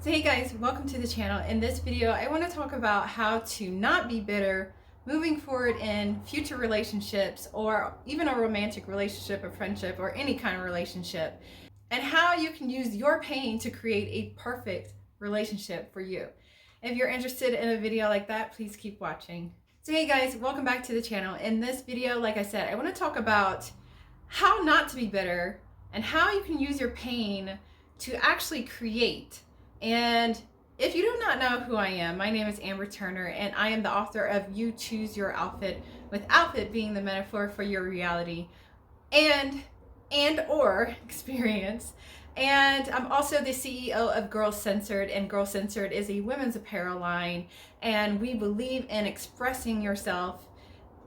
So hey guys, welcome to the channel. In this video, I want to talk about how to not be bitter moving forward in future relationships or even a romantic relationship, a friendship, or any kind of relationship, and how you can use your pain to create a perfect relationship for you. If you're interested in a video like that, please keep watching. So hey guys, welcome back to the channel. In this video, like I said, I want to talk about how not to be bitter and how you can use your pain to actually create. And if you do not know who I am, my name is Amber Turner, and I am the author of You Choose Your Outfit, with outfit being the metaphor for your reality and or experience. And I'm also the CEO of Girl Censored, and Girl Censored is a women's apparel line, and we believe in expressing yourself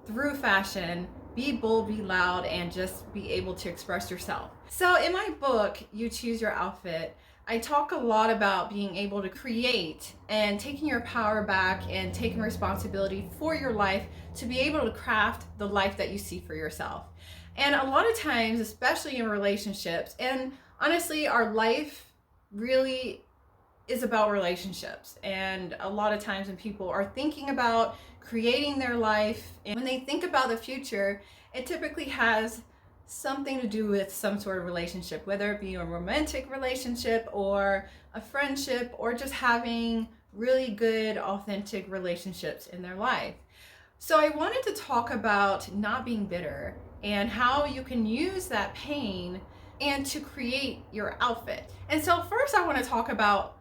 through fashion. Be bold, be loud, and just be able to express yourself. So in my book, You Choose Your Outfit, I talk a lot about being able to create and taking your power back and taking responsibility for your life to be able to craft the life that you see for yourself. And a lot of times, especially in relationships, and honestly, our life really is about relationships. And a lot of times when people are thinking about creating their life, and when they think about the future, it typically has something to do with some sort of relationship, whether it be a romantic relationship or a friendship or just having really good, authentic relationships in their life. So I wanted to talk about not being bitter and how you can use that pain and to create your outfit. And so first I want to talk about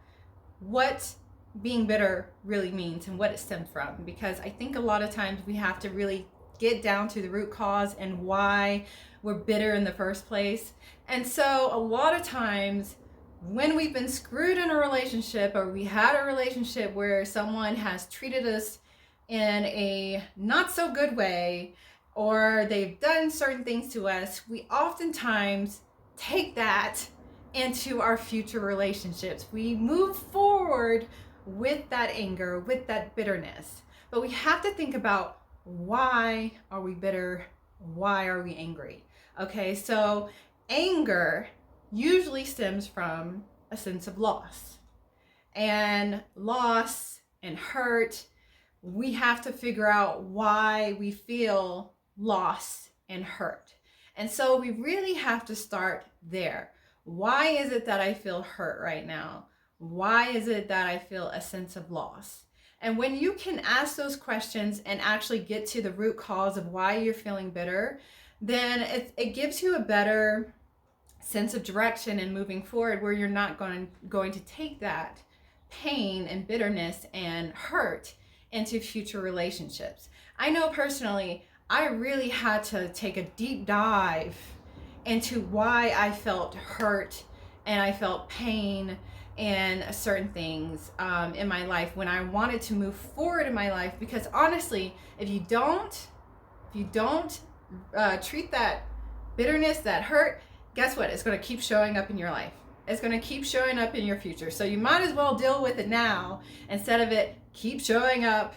what being bitter really means and what it stems from, because I think a lot of times we have to really get down to the root cause and why we're bitter in the first place. And so a lot of times when we've been screwed in a relationship, or we had a relationship where someone has treated us in a not so good way, or they've done certain things to us, we oftentimes take that into our future relationships. We move forward with that anger, with that bitterness. But we have to think about, why are we bitter? Why are we angry? Okay, so anger usually stems from a sense of loss. And loss and hurt, we have to figure out why we feel lost and hurt. And so we really have to start there. Why is it that I feel hurt right now? Why is it that I feel a sense of loss? And when you can ask those questions and actually get to the root cause of why you're feeling bitter, then it gives you a better sense of direction in moving forward, where you're not going to take that pain and bitterness and hurt into future relationships. I know personally, I really had to take a deep dive into why I felt hurt and I felt pain and certain things in my life when I wanted to move forward in my life. Because honestly, if you don't treat that bitterness, that hurt, guess what? It's going to keep showing up in your life. It's going to keep showing up in your future. So you might as well deal with it now instead of it keep showing up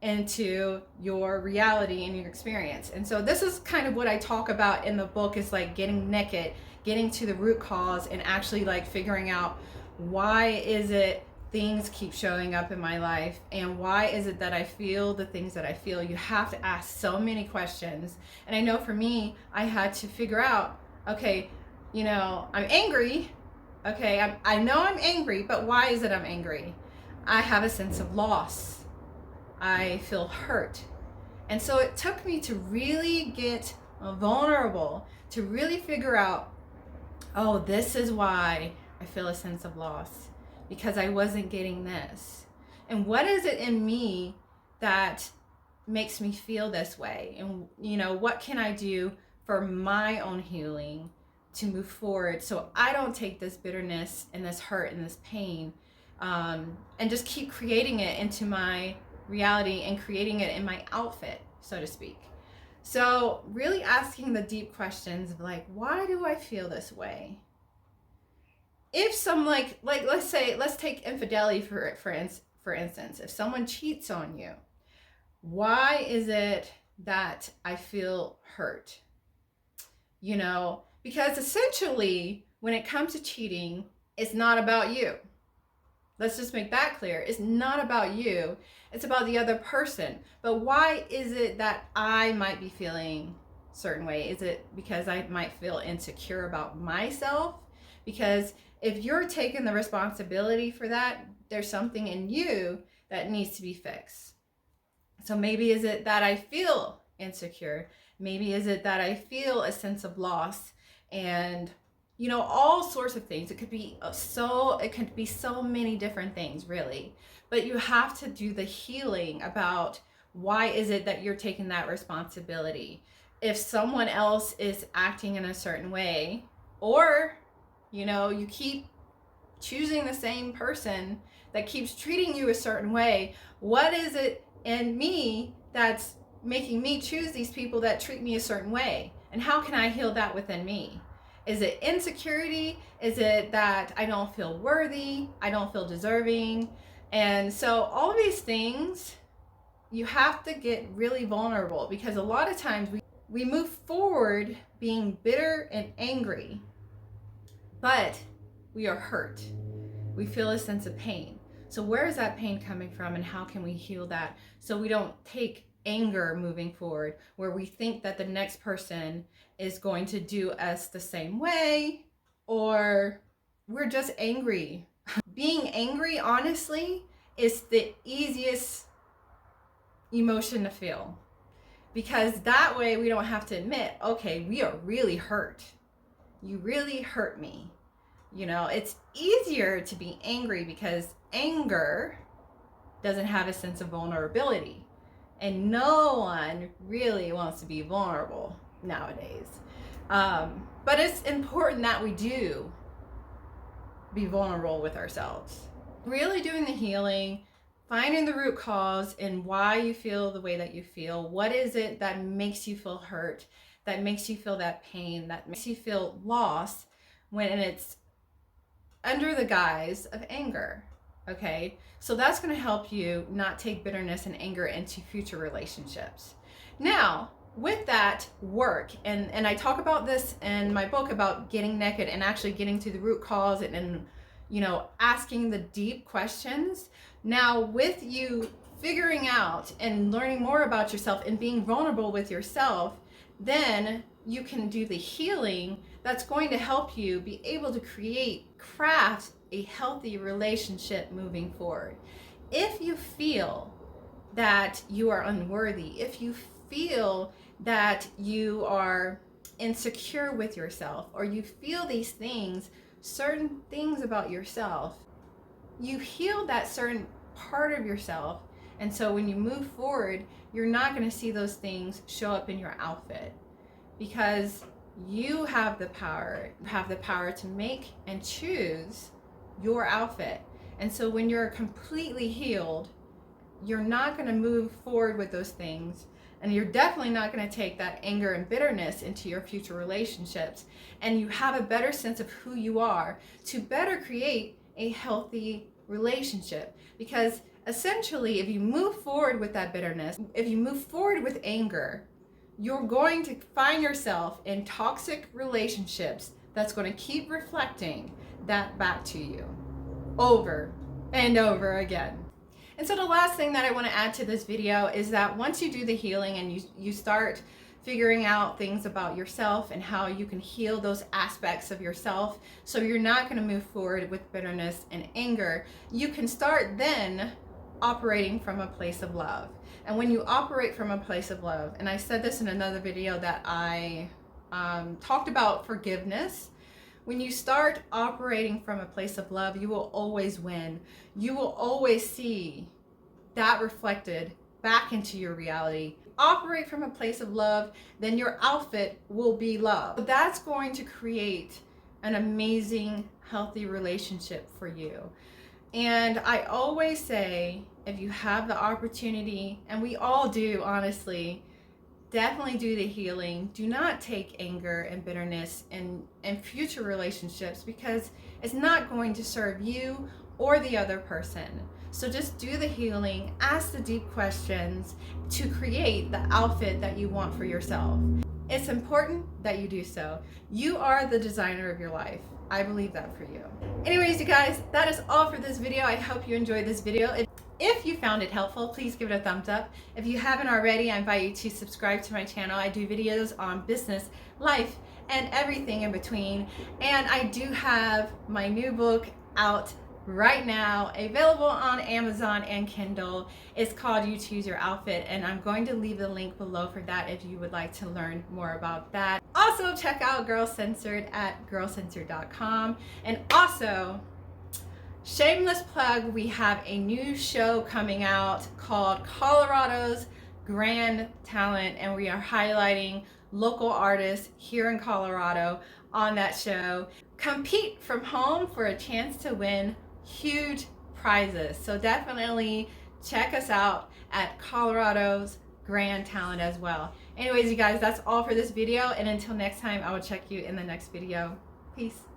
into your reality and your experience. And so this is kind of what I talk about in the book, is like getting naked, getting to the root cause, and actually like figuring out, why is it things keep showing up in my life, and why is it that I feel the things that I feel. You have to ask so many questions. And I know for me, I had to figure out, okay, I'm angry. Okay, I know I'm angry, but why is it I'm angry? I have a sense of loss. I feel hurt. And so it took me to really get vulnerable, to really figure out, oh, this is why I feel a sense of loss, because I wasn't getting this. And what is it in me that makes me feel this way? And, what can I do for my own healing to move forward so I don't take this bitterness and this hurt and this pain and just keep creating it into my reality and creating it in my outfit, so to speak. So really asking the deep questions of like, why do I feel this way? If some like let's take infidelity for instance. If someone cheats on you, why is it that I feel hurt? Because essentially when it comes to cheating, it's not about you. Let's just make that clear. It's not about you. It's about the other person. But why is it that I might be feeling a certain way? Is it because I might feel insecure about myself? Because if you're taking the responsibility for that, there's something in you that needs to be fixed. So maybe is it that I feel insecure? Maybe is it that I feel a sense of loss, and all sorts of things. It could be so many different things, really. But you have to do the healing about why is it that you're taking that responsibility. If someone else is acting in a certain way, or you keep choosing the same person that keeps treating you a certain way, what is it in me that's making me choose these people that treat me a certain way? And how can I heal that within me? Is it insecurity? Is it that I don't feel worthy? I don't feel deserving? And so all of these things, you have to get really vulnerable, because a lot of times we move forward being bitter and angry, but we are hurt. We feel a sense of pain. So where is that pain coming from, and how can we heal that so we don't take anger moving forward, where we think that the next person is going to do us the same way, or we're just angry. Being angry, honestly, is the easiest emotion to feel, because that way we don't have to admit, okay, we are really hurt. You really hurt me. It's easier to be angry because anger doesn't have a sense of vulnerability. And no one really wants to be vulnerable nowadays. But it's important that we do be vulnerable with ourselves. Really doing the healing, finding the root cause and why you feel the way that you feel. What is it that makes you feel hurt, that makes you feel that pain, that makes you feel lost when it's under the guise of anger? Okay, so that's going to help you not take bitterness and anger into future relationships. Now, with that work, and I talk about this in my book about getting naked and actually getting to the root cause and asking the deep questions. Now, with you figuring out and learning more about yourself and being vulnerable with yourself, then you can do the healing that's going to help you be able to craft a healthy relationship moving forward. If you feel that you are unworthy, if you feel that you are insecure with yourself, or you feel these things, certain things about yourself, you heal that certain part of yourself. And so when you move forward, you're not going to see those things show up in your outfit, because you have the power to make and choose your outfit. And so when you're completely healed, you're not going to move forward with those things, and you're definitely not going to take that anger and bitterness into your future relationships. And you have a better sense of who you are to better create a healthy relationship. Because essentially, if you move forward with that bitterness, if you move forward with anger, you're going to find yourself in toxic relationships that's going to keep reflecting that back to you over and over again. And so the last thing that I want to add to this video is that once you do the healing and you start figuring out things about yourself and how you can heal those aspects of yourself so you're not going to move forward with bitterness and anger, you can start then operating from a place of love. And when you operate from a place of love, and I said this in another video that I talked about forgiveness, when you start operating from a place of love, you will always win. You will always see that reflected back into your reality. Operate from a place of love, then your outfit will be love. That's going to create an amazing, healthy relationship for you. And I always say, if you have the opportunity, and we all do, honestly, definitely do the healing. Do not take anger and bitterness in future relationships, because it's not going to serve you or the other person. So just do the healing, ask the deep questions to create the outfit that you want for yourself. It's important that you do so. You are the designer of your life. I believe that for you. Anyways, you guys, that is all for this video. I hope you enjoyed this video. If you found it helpful, please give it a thumbs up. If you haven't already, I invite you to subscribe to my channel. I do videos on business, life, and everything in between. And I do have my new book out right now, available on Amazon and Kindle. It's called You Choose Your Outfit, and I'm going to leave the link below for that if you would like to learn more about that. Also, check out Girls Censored at girlscensored.com. And also, shameless plug, we have a new show coming out called Colorado's Grand Talent, and we are highlighting local artists here in Colorado on that show. Compete from home for a chance to win huge prizes. So definitely check us out at Colorado's Grand Talent as well. Anyways, you guys, that's all for this video, and until next time, I will check you in the next video. Peace.